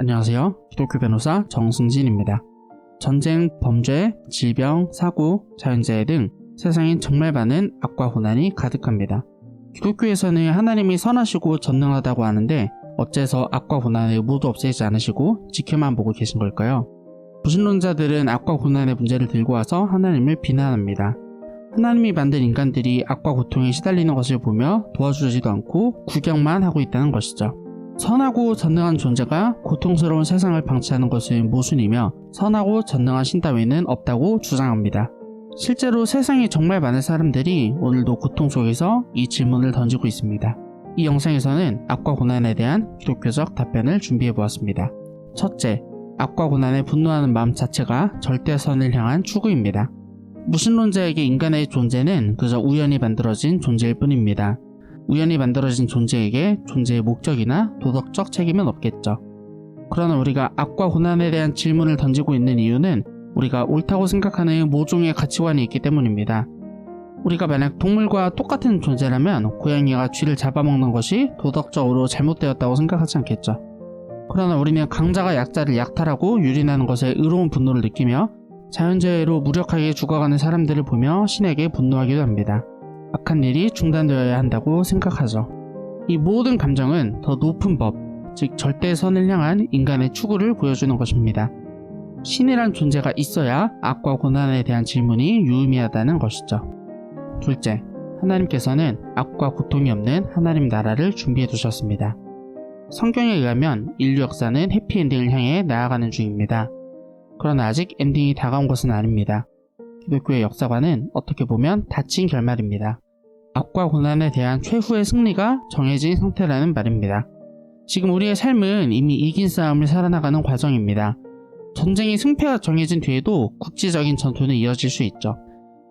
안녕하세요. 기독교 변호사 정승진입니다. 전쟁, 범죄, 질병, 사고, 자연재해 등 세상엔 정말 많은 악과 고난이 가득합니다. 기독교에서는 하나님이 선하시고 전능하다고 하는데 어째서 악과 고난을 모두 없애지 않으시고 지켜만 보고 계신 걸까요? 무신론자들은 악과 고난의 문제를 들고 와서 하나님을 비난합니다. 하나님이 만든 인간들이 악과 고통에 시달리는 것을 보며 도와주지도 않고 구경만 하고 있다는 것이죠. 선하고 전능한 존재가 고통스러운 세상을 방치하는 것은 모순이며 선하고 전능한 신 따위는 없다고 주장합니다. 실제로 세상에 정말 많은 사람들이 오늘도 고통 속에서 이 질문을 던지고 있습니다. 이 영상에서는 악과 고난에 대한 기독교적 답변을 준비해보았습니다. 첫째, 악과 고난에 분노하는 마음 자체가 절대선을 향한 추구입니다. 무신론자에게 인간의 존재는 그저 우연히 만들어진 존재일 뿐입니다. 우연히 만들어진 존재에게 존재의 목적이나 도덕적 책임은 없겠죠. 그러나 우리가 악과 고난에 대한 질문을 던지고 있는 이유는 우리가 옳다고 생각하는 모종의 가치관이 있기 때문입니다. 우리가 만약 동물과 똑같은 존재라면 고양이가 쥐를 잡아먹는 것이 도덕적으로 잘못되었다고 생각하지 않겠죠. 그러나 우리는 강자가 약자를 약탈하고 유린하는 것에 의로운 분노를 느끼며 자연재해로 무력하게 죽어가는 사람들을 보며 신에게 분노하기도 합니다. 악한 일이 중단되어야 한다고 생각하죠. 이 모든 감정은 더 높은 법, 즉 절대선을 향한 인간의 추구를 보여주는 것입니다. 신이란 존재가 있어야 악과 고난에 대한 질문이 유의미하다는 것이죠. 둘째, 하나님께서는 악과 고통이 없는 하나님 나라를 준비해 두셨습니다. 성경에 의하면 인류 역사는 해피엔딩을 향해 나아가는 중입니다. 그러나 아직 엔딩이 다가온 것은 아닙니다. 기독교의 역사관은 어떻게 보면 닫힌 결말입니다. 악과 고난에 대한 최후의 승리가 정해진 상태라는 말입니다. 지금 우리의 삶은 이미 이긴 싸움을 살아나가는 과정입니다. 전쟁의 승패가 정해진 뒤에도 국지적인 전투는 이어질 수 있죠.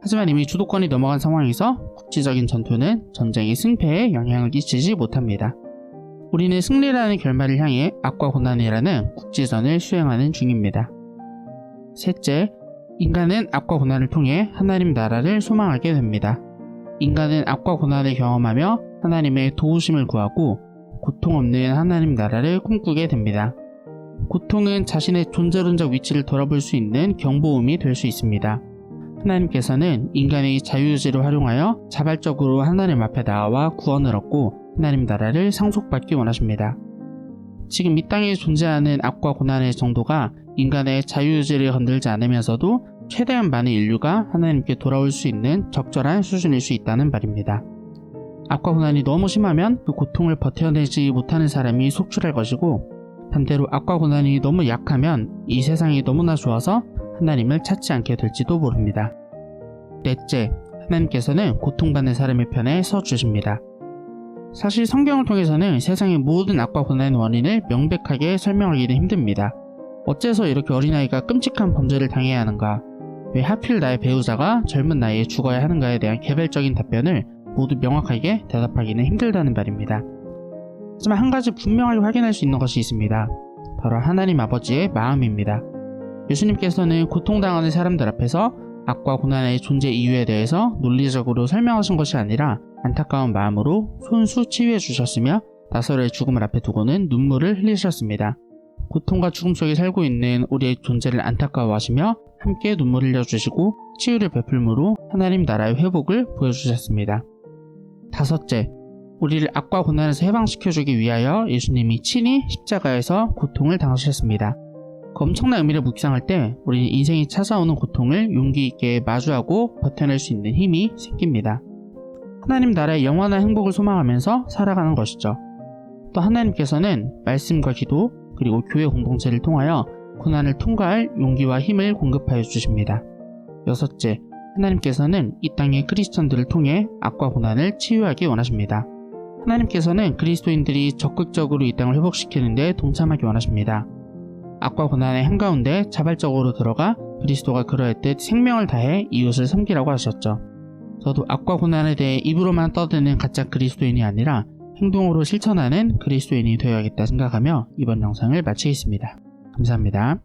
하지만 이미 주도권이 넘어간 상황에서 국지적인 전투는 전쟁의 승패에 영향을 끼치지 못합니다. 우리는 승리라는 결말을 향해 악과 고난이라는 국지전을 수행하는 중입니다. 셋째, 인간은 악과 고난을 통해 하나님 나라를 소망하게 됩니다. 인간은 악과 고난을 경험하며 하나님의 도우심을 구하고 고통 없는 하나님 나라를 꿈꾸게 됩니다. 고통은 자신의 존재론적 위치를 돌아볼 수 있는 경보음이 될 수 있습니다. 하나님께서는 인간의 자유의지를 활용하여 자발적으로 하나님 앞에 나아와 구원을 얻고 하나님 나라를 상속받기 원하십니다. 지금 이 땅에 존재하는 악과 고난의 정도가 인간의 자유의지를 건들지 않으면서도 최대한 많은 인류가 하나님께 돌아올 수 있는 적절한 수준일 수 있다는 말입니다. 악과 고난이 너무 심하면 그 고통을 버텨내지 못하는 사람이 속출할 것이고, 반대로 악과 고난이 너무 약하면 이 세상이 너무나 좋아서 하나님을 찾지 않게 될지도 모릅니다. 넷째, 하나님께서는 고통받는 사람의 편에 서 주십니다. 사실 성경을 통해서는 세상의 모든 악과 고난의 원인을 명백하게 설명하기는 힘듭니다. 어째서 이렇게 어린아이가 끔찍한 범죄를 당해야 하는가? 왜 하필 나의 배우자가 젊은 나이에 죽어야 하는가에 대한 개별적인 답변을 모두 명확하게 대답하기는 힘들다는 말입니다. 하지만 한 가지 분명하게 확인할 수 있는 것이 있습니다. 바로 하나님 아버지의 마음입니다. 예수님께서는 고통당하는 사람들 앞에서 악과 고난의 존재 이유에 대해서 논리적으로 설명하신 것이 아니라 안타까운 마음으로 손수 치유해 주셨으며 나사로의 죽음을 앞에 두고는 눈물을 흘리셨습니다. 고통과 죽음 속에 살고 있는 우리의 존재를 안타까워하시며 함께 눈물을 흘려주시고 치유를 베풀므로 하나님 나라의 회복을 보여주셨습니다. 다섯째, 우리를 악과 고난에서 해방시켜주기 위하여 예수님이 친히 십자가에서 고통을 당하셨습니다. 그 엄청난 의미를 묵상할 때 우리는 인생이 찾아오는 고통을 용기 있게 마주하고 버텨낼 수 있는 힘이 생깁니다. 하나님 나라의 영원한 행복을 소망하면서 살아가는 것이죠. 또 하나님께서는 말씀과 기도 그리고 교회 공동체를 통하여 고난을 통과할 용기와 힘을 공급하여 주십니다. 여섯째, 하나님께서는 이 땅의 크리스천들을 통해 악과 고난을 치유하기 원하십니다. 하나님께서는 그리스도인들이 적극적으로 이 땅을 회복시키는 데 동참하기 원하십니다. 악과 고난의 한가운데 자발적으로 들어가 그리스도가 그러했듯 생명을 다해 이웃을 섬기라고 하셨죠. 저도 악과 고난에 대해 입으로만 떠드는 가짜 그리스도인이 아니라 행동으로 실천하는 그리스도인이 되어야겠다 생각하며 이번 영상을 마치겠습니다. 감사합니다.